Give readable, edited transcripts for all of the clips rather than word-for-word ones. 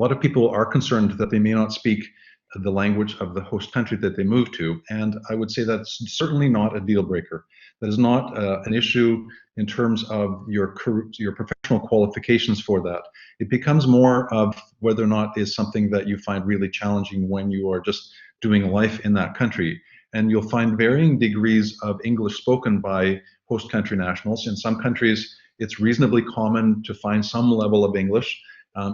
lot of people are concerned that they may not speak the language of the host country that they move to, and I would say that's certainly not a deal breaker. That is not an issue in terms of your professional qualifications for that. It becomes more of whether or not it's something that you find really challenging when you are just doing life in that country. And you'll find varying degrees of English spoken by host country nationals. In some countries, it's reasonably common to find some level of English.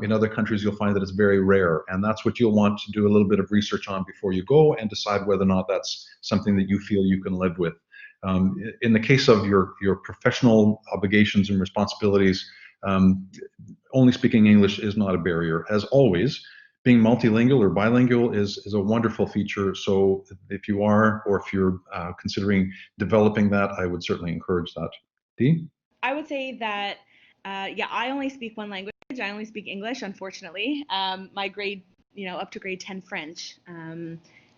In other countries, you'll find that it's very rare, and that's what you'll want to do a little bit of research on before you go and decide whether or not that's something that you feel you can live with. In the case of your professional obligations and responsibilities, only speaking English is not a barrier. As always, being multilingual or bilingual is a wonderful feature. So if you are, or if you're considering developing that, I would certainly encourage that. Dee? I would say that, yeah, I only speak one language. I only speak English, unfortunately. My grade, up to grade 10 French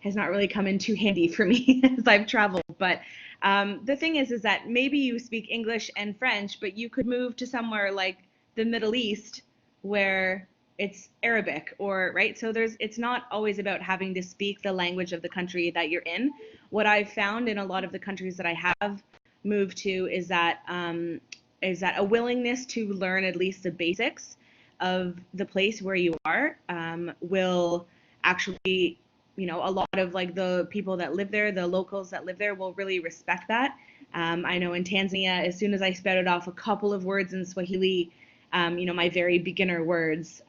has not really come in too handy for me as I've traveled. But the thing is that maybe you speak English and French, but you could move to somewhere like the Middle East where it's Arabic, or right. So it's not always about having to speak the language of the country that you're in. What I've found in a lot of the countries that I have moved to is that a willingness to learn at least the basics of the place where you are will actually, a lot of like the people that live there, the locals that live there will really respect that. I know in Tanzania, as soon as I spouted off a couple of words in Swahili, my very beginner words,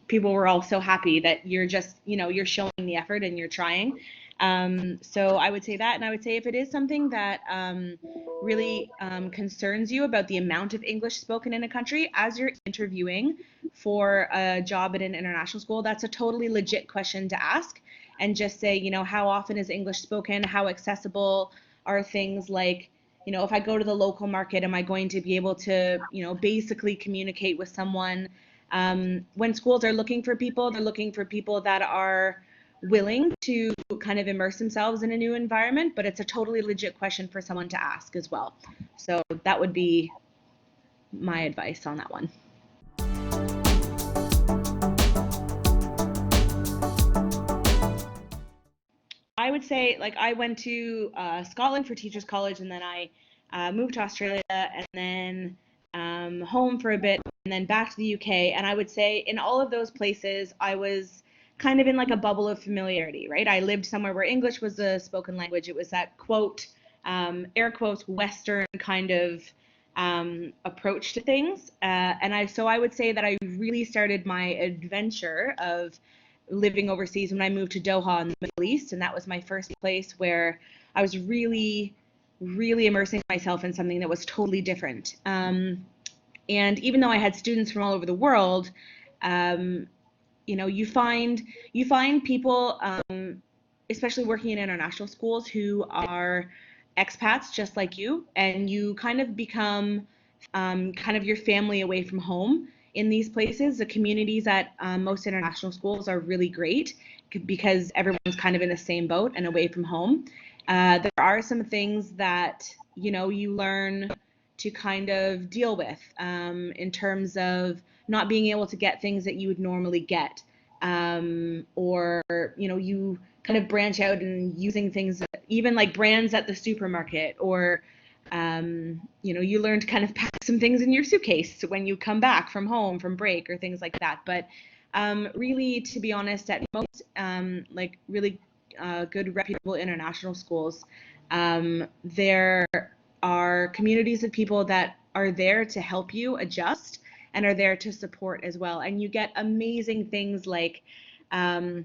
people were all so happy that you're just, you're showing the effort and you're trying. So I would say that, and I would say if it is something that really concerns you about the amount of English spoken in a country, as you're interviewing for a job at an international school, that's a totally legit question to ask, and just say, how often is English spoken? How accessible are things like, if I go to the local market, am I going to be able to, basically communicate with someone? When schools are looking for people, they're looking for people that are willing to kind of immerse themselves in a new environment, but it's a totally legit question for someone to ask as well. So that would be my advice on that one. I would say, like, I went to Scotland for Teachers College, and then I moved to Australia, and then home for a bit, and then back to the UK. And I would say in all of those places, I was kind of in like a bubble of familiarity, right? I lived somewhere where English was the spoken language. It was that quote, air quotes, Western kind of approach to things. So I would say that I really started my adventure of living overseas when I moved to Doha in the Middle East, and that was my first place where I was really, really immersing myself in something that was totally different. And even though I had students from all over the world, you find people, especially working in international schools, who are expats just like you, and you kind of become kind of your family away from home in these places. The communities at most international schools are really great because everyone's kind of in the same boat and away from home. There are some things that you learn to kind of deal with in terms of not being able to get things that you would normally get, or you kind of branch out and using things, even like brands at the supermarket, or you learn to kind of pack some things in your suitcase when you come back from home from break or things like that. But really, to be honest, at most like really good reputable international schools, there are communities of people that are there to help you adjust and are there to support as well. And you get amazing things like, I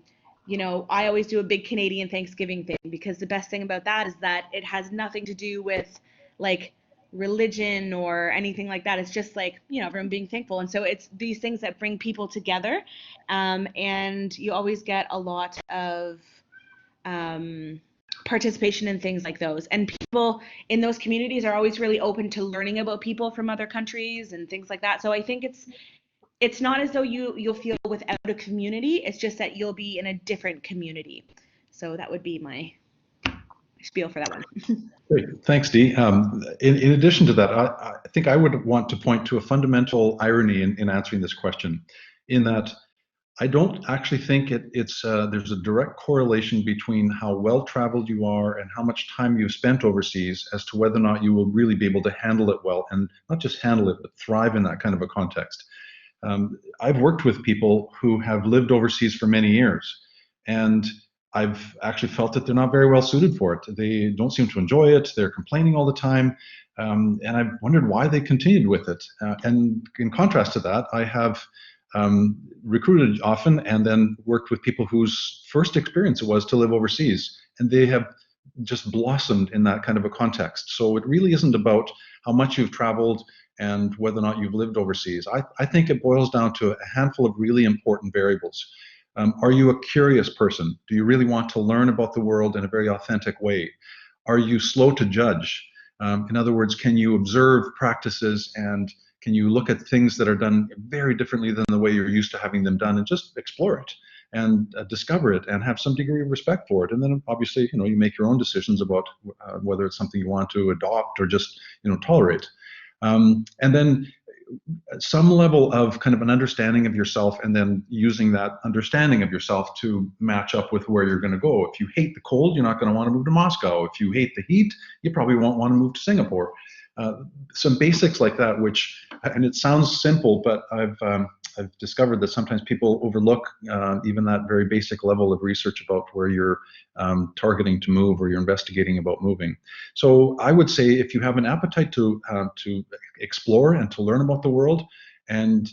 always do a big Canadian Thanksgiving thing, because the best thing about that is that it has nothing to do with like religion or anything like that. It's just like, everyone being thankful. And so it's these things that bring people together. And you always get a lot of participation in things like those. And people in those communities are always really open to learning about people from other countries and things like that. So I think it's not as though you'll feel without a community. It's just that you'll be in a different community. So that would be my spiel for that one. Great. Thanks, Dee. In addition to that, I think I would want to point to a fundamental irony in answering this question, in that I don't actually think there's a direct correlation between how well traveled you are and how much time you've spent overseas as to whether or not you will really be able to handle it well, and not just handle it, but thrive in that kind of a context. I've worked with people who have lived overseas for many years, and I've actually felt that they're not very well suited for it. They don't seem to enjoy it. They're complaining all the time. And I've wondered why they continued with it. And in contrast to that, I have recruited often and then worked with people whose first experience it was to live overseas. And they have just blossomed in that kind of a context. So it really isn't about how much you've traveled and whether or not you've lived overseas. I think it boils down to a handful of really important variables. Are you a curious person? Do you really want to learn about the world in a very authentic way? Are you slow to judge? In other words, can you observe practices and can you look at things that are done very differently than the way you're used to having them done and just explore it and discover it and have some degree of respect for it? And then obviously, you make your own decisions about whether it's something you want to adopt or just, tolerate. And then some level of kind of an understanding of yourself, and then using that understanding of yourself to match up with where you're going to go. If you hate the cold, you're not going to want to move to Moscow. If you hate the heat, you probably won't want to move to Singapore. Some basics like that, and it sounds simple, but I've discovered that sometimes people overlook even that very basic level of research about where you're targeting to move or you're investigating about moving. So I would say if you have an appetite to explore and to learn about the world, and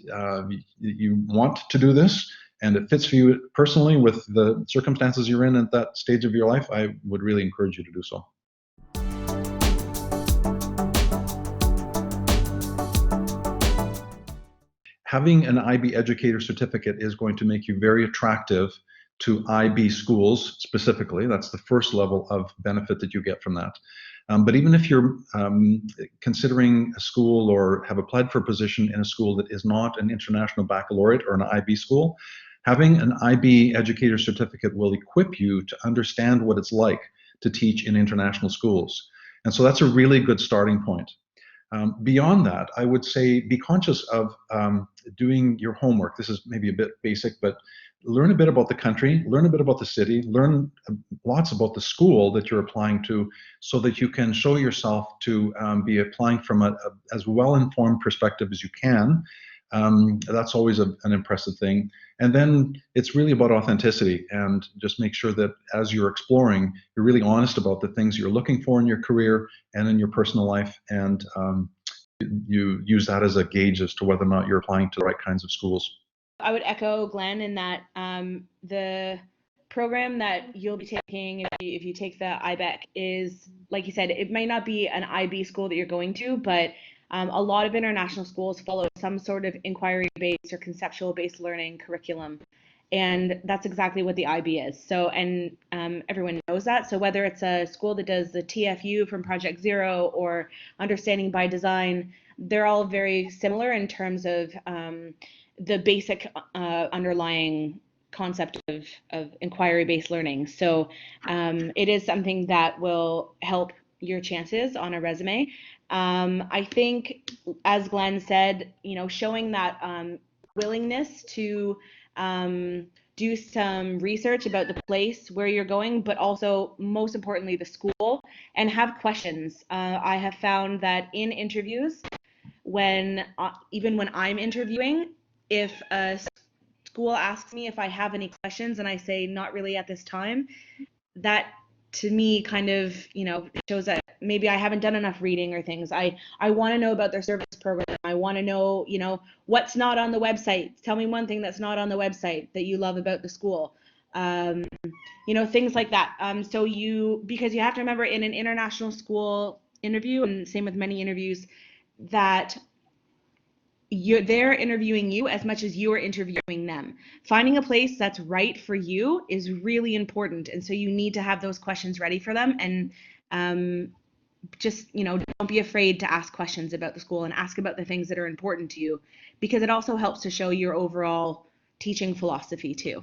you want to do this, and it fits for you personally with the circumstances you're in at that stage of your life, I would really encourage you to do so. Having an IB Educator certificate is going to make you very attractive to IB schools specifically. That's the first level of benefit that you get from that. But even if you're considering a school or have applied for a position in a school that is not an international baccalaureate or an IB school, having an IB Educator certificate will equip you to understand what it's like to teach in international schools. And so that's a really good starting point. Beyond that, I would say be conscious of doing your homework. This is maybe a bit basic, but learn a bit about the country, learn a bit about the city, learn lots about the school that you're applying to, so that you can show yourself to be applying from as well-informed perspective as you can. That's always an impressive thing. And then it's really about authenticity, and just make sure that as you're exploring, you're really honest about the things you're looking for in your career and in your personal life, and you use that as a gauge as to whether or not you're applying to the right kinds of schools. I would echo Glenn in that the program that you'll be taking if you take the IBEC is, like you said, it might not be an IB school that you're going to, but a lot of international schools follow some sort of inquiry-based or conceptual-based learning curriculum, and that's exactly what the IB is. So, and everyone knows that. So whether it's a school that does the TFU from Project Zero or Understanding by Design, they're all very similar in terms of the basic underlying concept of inquiry-based learning. So it is something that will help your chances on a resume. I think, as Glenn said, showing that willingness to do some research about the place where you're going, but also, most importantly, the school, and have questions. I have found that in interviews, even when I'm interviewing, if a school asks me if I have any questions and I say not really at this time, that to me kind of shows that maybe I haven't done enough reading or things. I want to know about their service program. I want to know what's not on the website. Tell me one thing that's not on the website that you love about the school. Things like that. Because you have to remember, in an international school interview, and same with many interviews, that they're interviewing you as much as you are interviewing them. Finding a place that's right for you is really important, and so you need to have those questions ready for them, and just don't be afraid to ask questions about the school and ask about the things that are important to you, because it also helps to show your overall teaching philosophy too.